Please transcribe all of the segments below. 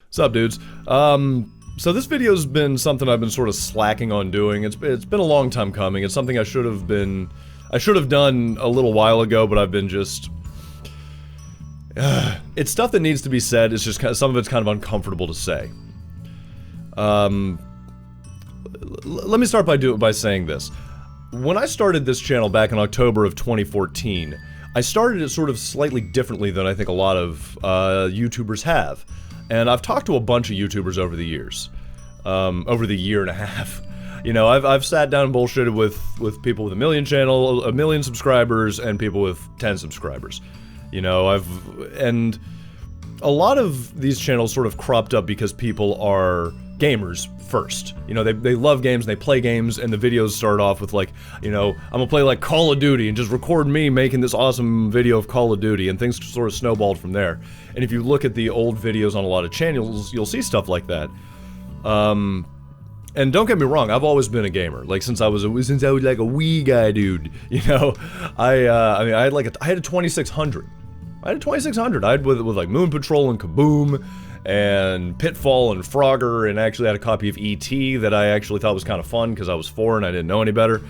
What's up, dudes? So this video's been something I've been sort of slacking on doing. It's been a long time coming. It's something I should have done a little while ago, but I've been just... it's stuff that needs to be said. It's just some of it's kind of uncomfortable to say. Let me start by saying this. When I started this channel back in October of 2014, I started it sort of slightly differently than I think a lot of YouTubers have. And I've talked to a bunch of YouTubers over the years. Over the year and a half. You know, I've sat down and bullshitted with people with a million subscribers, and people with 10 subscribers. You know, and a lot of these channels sort of cropped up because people are gamers first. You know, they love games, and they play games, and the videos start off with like, you know, I'm gonna play like Call of Duty and just record me making this awesome video of Call of Duty, and things sort of snowballed from there. And if you look at the old videos on a lot of channels, you'll see stuff like that. And don't get me wrong, I've always been a gamer. Like since I was like a wee guy dude, you know. I mean, I had a 2600. I had a 2600. I had with like Moon Patrol and Kaboom and Pitfall and Frogger, and I actually had a copy of E.T. that I actually thought was kind of fun because I was 4 and I didn't know any better.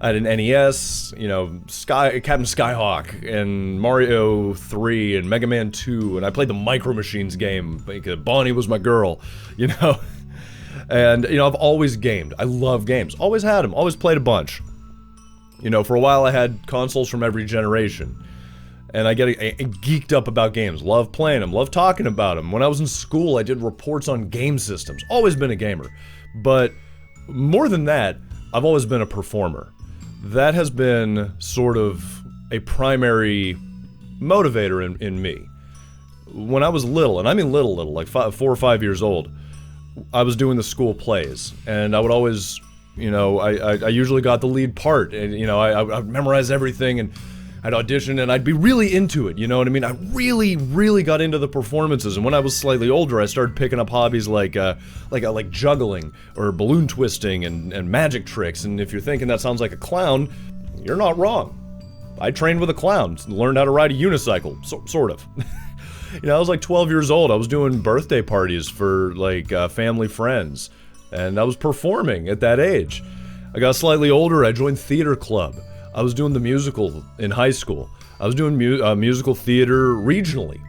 I had an NES, you know, Captain Skyhawk, and Mario 3, and Mega Man 2, and I played the Micro Machines game, because Bonnie was my girl, you know? And, you know, I've always gamed. I love games. Always had them. Always played a bunch. You know, for a while I had consoles from every generation. And I get geeked up about games. Love playing them. Love talking about them. When I was in school, I did reports on game systems. Always been a gamer. But more than that, I've always been a performer. That has been sort of a primary motivator in me. When I was little, and I mean little, like 4 or 5 years old, I was doing the school plays, and I would always, you know, I usually got the lead part, and, you know, I'd memorize everything, and I'd audition, and I'd be really into it, you know what I mean? I really got into the performances, and when I was slightly older, I started picking up hobbies like juggling, or balloon twisting, and magic tricks, and if you're thinking that sounds like a clown, you're not wrong. I trained with a clown, learned how to ride a unicycle, sort of. You know, I was like 12 years old, I was doing birthday parties for, like, family friends, and I was performing at that age. I got slightly older, I joined theater club. I was doing the musical in high school. I was doing musical theater regionally.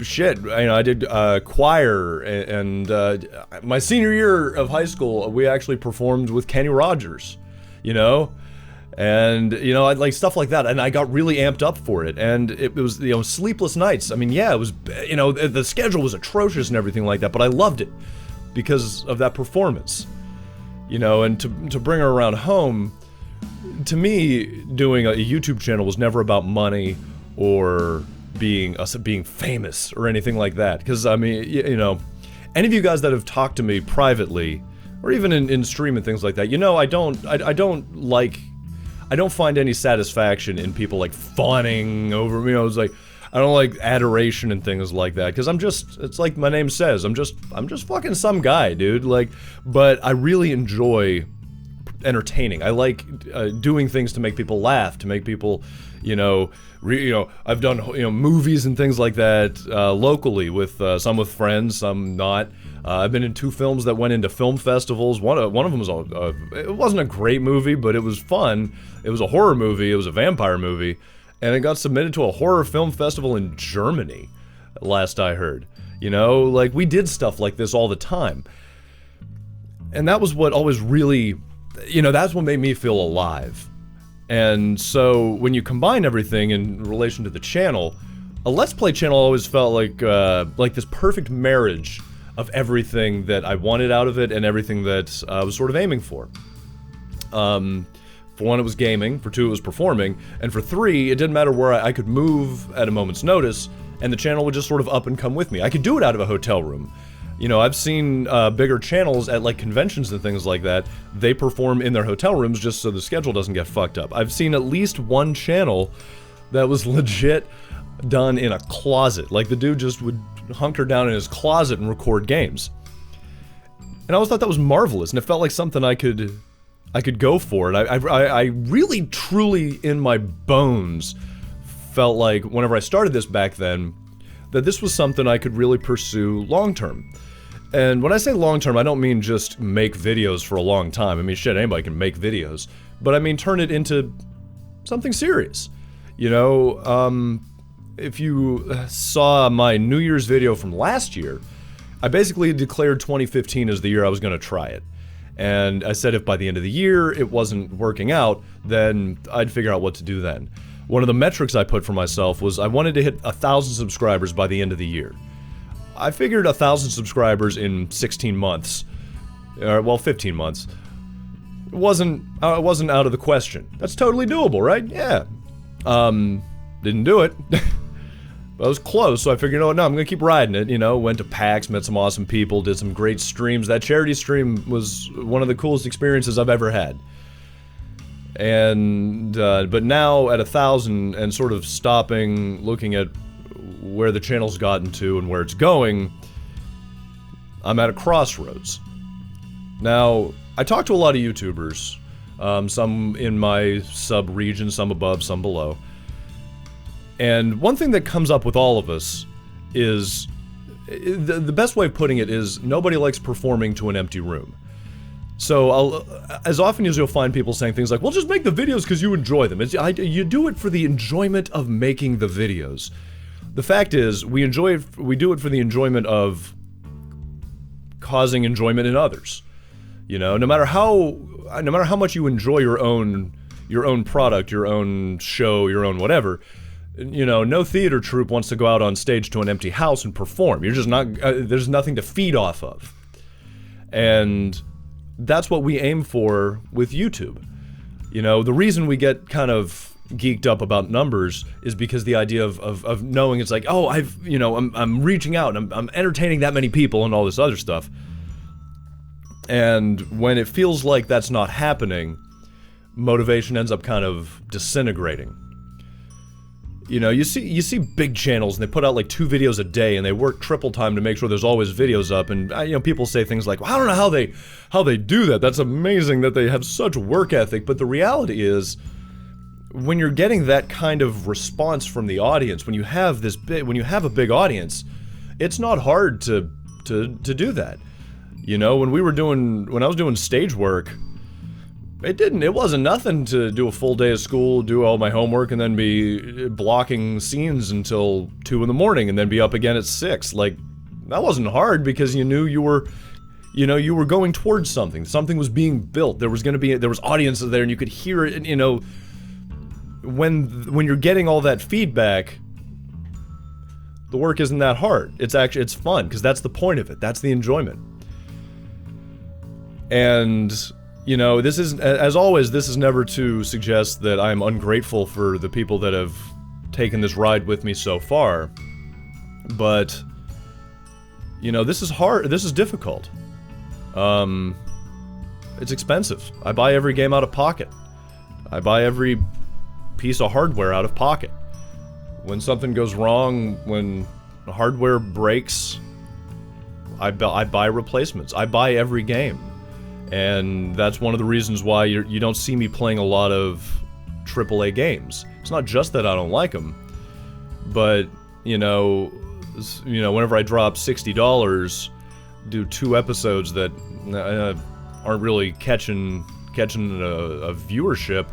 Shit, you know, I did choir, and my senior year of high school, we actually performed with Kenny Rogers, you know? And, you know, I'd like stuff like that, and I got really amped up for it, and it was, you know, sleepless nights. I mean, yeah, it was, you know, the schedule was atrocious and everything like that, but I loved it because of that performance. You know, and to bring her around home, to me, doing a YouTube channel was never about money or being famous or anything like that. Because, I mean, you know, any of you guys that have talked to me privately, or even in stream and things like that, you know, I don't find any satisfaction in people, like, fawning over, you know, it's like, I don't like adoration and things like that, because it's like my name says, I'm just fucking some guy, dude, like, but I really enjoy entertaining. I like doing things to make people laugh, to make people, you know, I've done, you know, movies and things like that, locally, with, some with friends, some not. I've been in 2 films that went into film festivals. One of them was it wasn't a great movie, but it was fun. It was a horror movie. It was a vampire movie, and it got submitted to a horror film festival in Germany, last I heard. You know, like, we did stuff like this all the time, and that was what always really, you know, that's what made me feel alive. And so when you combine everything in relation to the channel, a Let's Play channel always felt like this perfect marriage of everything that I wanted out of it and everything that I was sort of aiming for. For 1, it was gaming, for 2, it was performing, and for 3, it didn't matter where I could move at a moment's notice, and the channel would just sort of up and come with me. I could do it out of a hotel room. You know, I've seen bigger channels at, like, conventions and things like that. They perform in their hotel rooms just so the schedule doesn't get fucked up. I've seen at least 1 channel that was legit done in a closet. Like, the dude just would hunker down in his closet and record games. And I always thought that was marvelous, and it felt like something I could go for. And I really, truly, in my bones, felt like whenever I started this back then, that this was something I could really pursue long-term. And when I say long-term, I don't mean just make videos for a long time. I mean, shit, anybody can make videos. But I mean, turn it into something serious. You know, if you saw my New Year's video from last year, I basically declared 2015 as the year I was going to try it. And I said if by the end of the year it wasn't working out, then I'd figure out what to do then. One of the metrics I put for myself was I wanted to hit 1,000 subscribers by the end of the year. I figured 1,000 subscribers in 16 months, well, 15 months, it wasn't out of the question. That's totally doable, right? Yeah. Didn't do it. I was close, so I figured, oh no, I'm gonna keep riding it, you know, went to PAX, met some awesome people, did some great streams. That charity stream was one of the coolest experiences I've ever had. And, but now at 1,000 and sort of stopping, looking at where the channel's gotten to and where it's going, I'm at a crossroads. Now, I talk to a lot of YouTubers, some in my sub-region, some above, some below. And one thing that comes up with all of us is, the best way of putting it is, nobody likes performing to an empty room. So, as often as you'll find people saying things like, well, just make the videos because you enjoy them. You do it for the enjoyment of making the videos. The fact is, we do it for the enjoyment of causing enjoyment in others. You know, no matter how much you enjoy your own product, your own show, your own whatever, you know, no theater troupe wants to go out on stage to an empty house and perform. You're just not, there's nothing to feed off of. And that's what we aim for with YouTube. You know, the reason we get kind of geeked up about numbers is because the idea of knowing it's like, oh, I'm reaching out and I'm entertaining that many people and all this other stuff. And when it feels like that's not happening, motivation ends up kind of disintegrating. You know, you see big channels and they put out like 2 videos a day and they work triple time to make sure there's always videos up, and you know, people say things like, well, I don't know how they do that. That's amazing that they have such work ethic. But the reality is, when you're getting that kind of response from the audience, when you have a big audience, it's not hard to do that. You know, when I was doing stage work, it wasn't nothing to do a full day of school, do all my homework, and then be blocking scenes until 2 in the morning, and then be up again at 6. Like, that wasn't hard because you knew you were going towards something. Something was being built. There was audiences there, and you could hear it. And, you know, when you're getting all that feedback, the work isn't that hard. It's fun because that's the point of it. That's the enjoyment. And, you know, this is, as always, this is never to suggest that I'm ungrateful for the people that have taken this ride with me so far, but, you know, this is hard, this is difficult. It's expensive. I buy every game out of pocket. I buy every piece of hardware out of pocket. When something goes wrong, when hardware breaks, I buy replacements. I buy every game. And that's one of the reasons why you don't see me playing a lot of AAA games. It's not just that I don't like them, but, you know, whenever I drop $60, do 2 episodes that aren't really catching a viewership,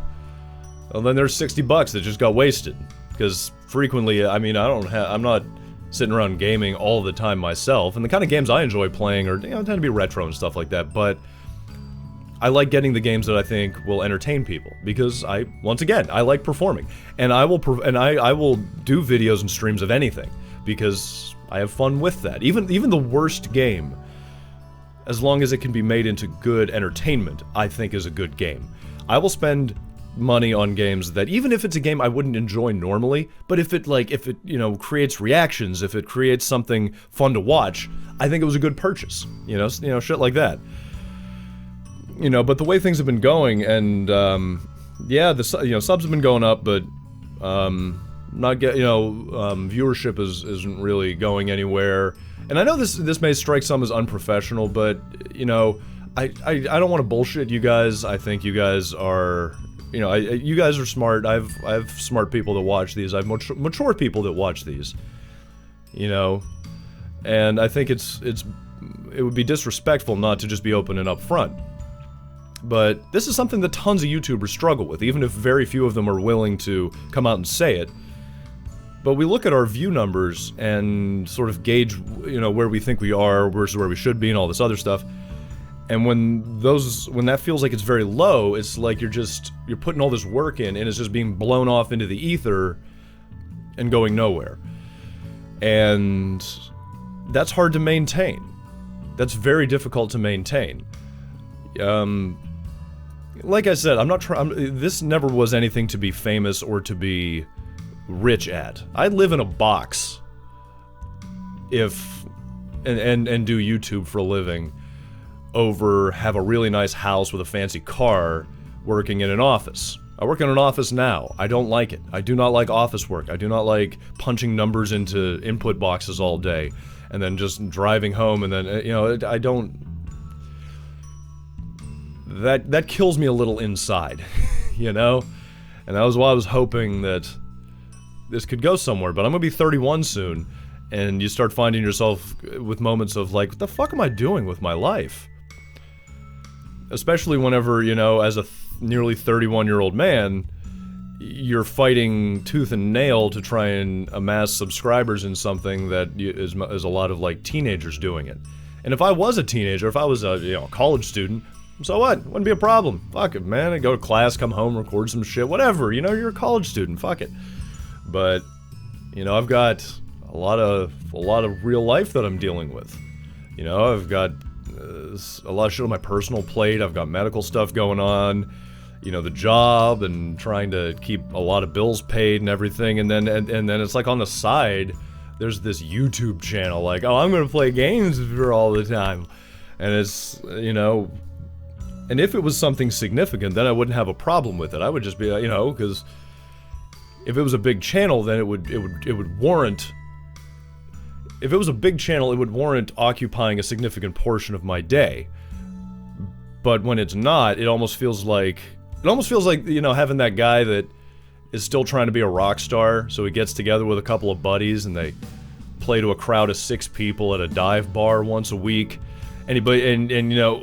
well, then there's $60 that just got wasted. Because frequently, I mean, I'm not sitting around gaming all the time myself, and the kind of games I enjoy playing are, you know, tend to be retro and stuff like that, but I like getting the games that I think will entertain people, because once again, I like performing, and I will do videos and streams of anything, because I have fun with that. Even the worst game, as long as it can be made into good entertainment, I think is a good game. I will spend money on games that, even if it's a game I wouldn't enjoy normally, but if it, you know, creates reactions, if it creates something fun to watch, I think it was a good purchase. You know, shit like that. You know, but the way things have been going, and yeah, subs have been going up, but viewership isn't really going anywhere. And I know this may strike some as unprofessional, but, you know, I don't want to bullshit you guys. I think you guys are, you know, you guys are smart. I have smart people that watch these. I have mature people that watch these. you know? And I think it would be disrespectful not to just be open and upfront. But this is something that tons of YouTubers struggle with, even if very few of them are willing to come out and say it. But we look at our view numbers and sort of gauge, you know, where we think we are versus where we should be and all this other stuff. And when that feels like it's very low, it's like you're putting all this work in and it's just being blown off into the ether and going nowhere. And that's hard to maintain. That's very difficult to maintain. Like I said, I'm not trying. This never was anything to be famous or to be rich at. I live in a box. And do YouTube for a living, over have a really nice house with a fancy car, working in an office. I work in an office now. I don't like it. I do not like office work. I do not like punching numbers into input boxes all day, and then just driving home, and then, you know, I don't... That kills me a little inside, you know? And that was why I was hoping that this could go somewhere, but I'm gonna be 31 soon, and you start finding yourself with moments of like, what the fuck am I doing with my life? Especially whenever, you know, as a nearly 31-year-old man, you're fighting tooth and nail to try and amass subscribers in something that is a lot of, like, teenagers doing it. And if I was a teenager, if I was a, you know, a college student, so what? Wouldn't be a problem. Fuck it, man. I'd go to class, come home, record some shit, whatever. You know, you're a college student. Fuck it. But, you know, I've got a lot of real life that I'm dealing with. You know, I've got a lot of shit on my personal plate. I've got medical stuff going on. You know, the job, and trying to keep a lot of bills paid and everything. And then it's like on the side, there's this YouTube channel. Like, oh, I'm gonna play games for all the time. And it's, you know... And if it was something significant, then I wouldn't have a problem with it. I would just be, you know, because if it was a big channel, then it would warrant. If it was a big channel, it would warrant occupying a significant portion of my day. But when it's not, it almost feels like, you know, having that guy that is still trying to be a rock star, so he gets together with a couple of buddies and they play to a crowd of 6 people at a dive bar once a week. And you know,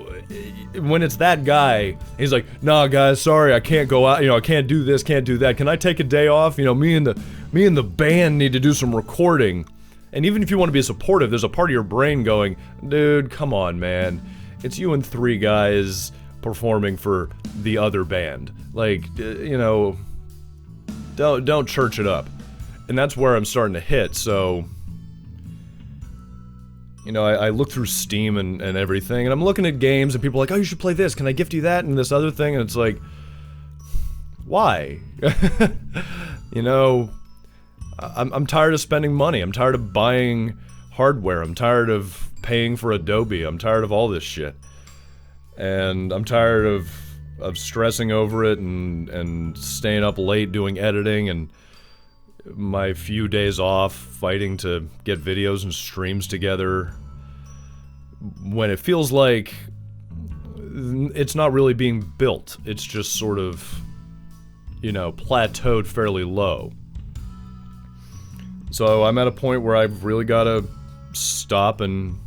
when it's that guy, he's like, nah guys, sorry, I can't go out, you know, I can't do this, can't do that, can I take a day off? You know, me and the band need to do some recording. And even if you want to be supportive, there's a part of your brain going, dude, come on, man. It's you and 3 guys performing for the other band. Like, you know, don't church it up. And that's where I'm starting to hit, so... You know, I look through Steam and everything, and I'm looking at games, and people are like, oh, you should play this, can I gift you that, and this other thing, and it's like... Why? You know... I'm tired of spending money, I'm tired of buying hardware, I'm tired of paying for Adobe, I'm tired of all this shit. And I'm tired of stressing over it and staying up late doing editing, and my few days off fighting to get videos and streams together when it feels like it's not really being built. It's just sort of, you know, plateaued fairly low. So I'm at a point where I've really got to stop and,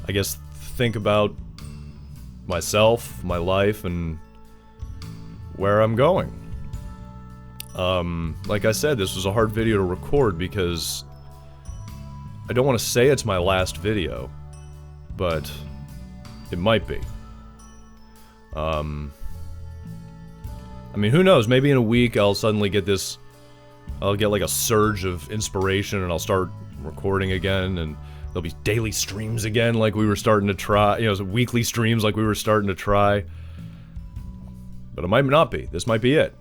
I guess, think about myself, my life, and where I'm going. Like I said, this was a hard video to record because I don't want to say it's my last video, but it might be. I mean, who knows? Maybe in a week I'll suddenly get this... I'll get like a surge of inspiration and I'll start recording again, and there'll be daily streams again like we were starting to try, you know, weekly streams like we were starting to try. But it might not be. This might be it.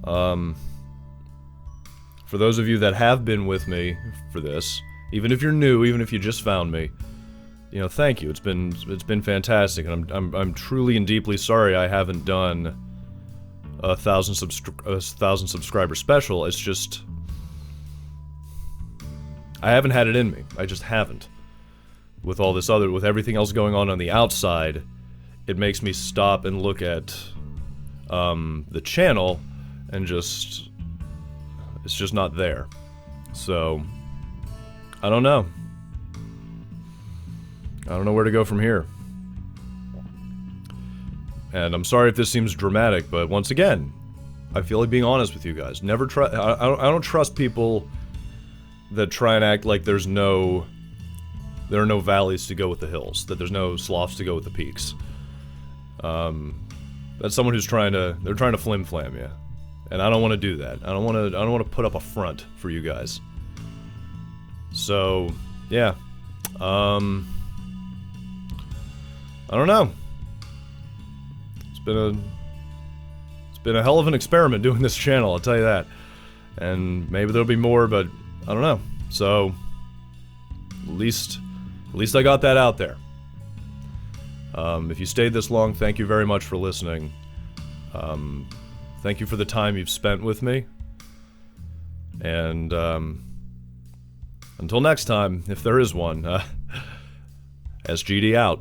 For those of you that have been with me for this, even if you're new, even if you just found me, you know, thank you. It's been fantastic, and I'm truly and deeply sorry I haven't done a 1,000 subscriber special. It's just, I haven't had it in me. I just haven't. With all this other, with everything else going on the outside, it makes me stop and look at the channel and just, it's just not there. So, I don't know. I don't know where to go from here. And I'm sorry if this seems dramatic, but once again, I feel like being honest with you guys. Never try. I don't trust people that try and act like there are no valleys to go with the hills, that there's no sloughs to go with the peaks. That's someone who's they're trying to flim-flam you. And I don't want to do that. I don't want to put up a front for you guys. So, yeah. I don't know. It's been a hell of an experiment doing this channel, I'll tell you that. And maybe there'll be more, but I don't know. So, at least I got that out there. If you stayed this long, thank you very much for listening. Thank you for the time you've spent with me. And, until next time, if there is one, SGD out.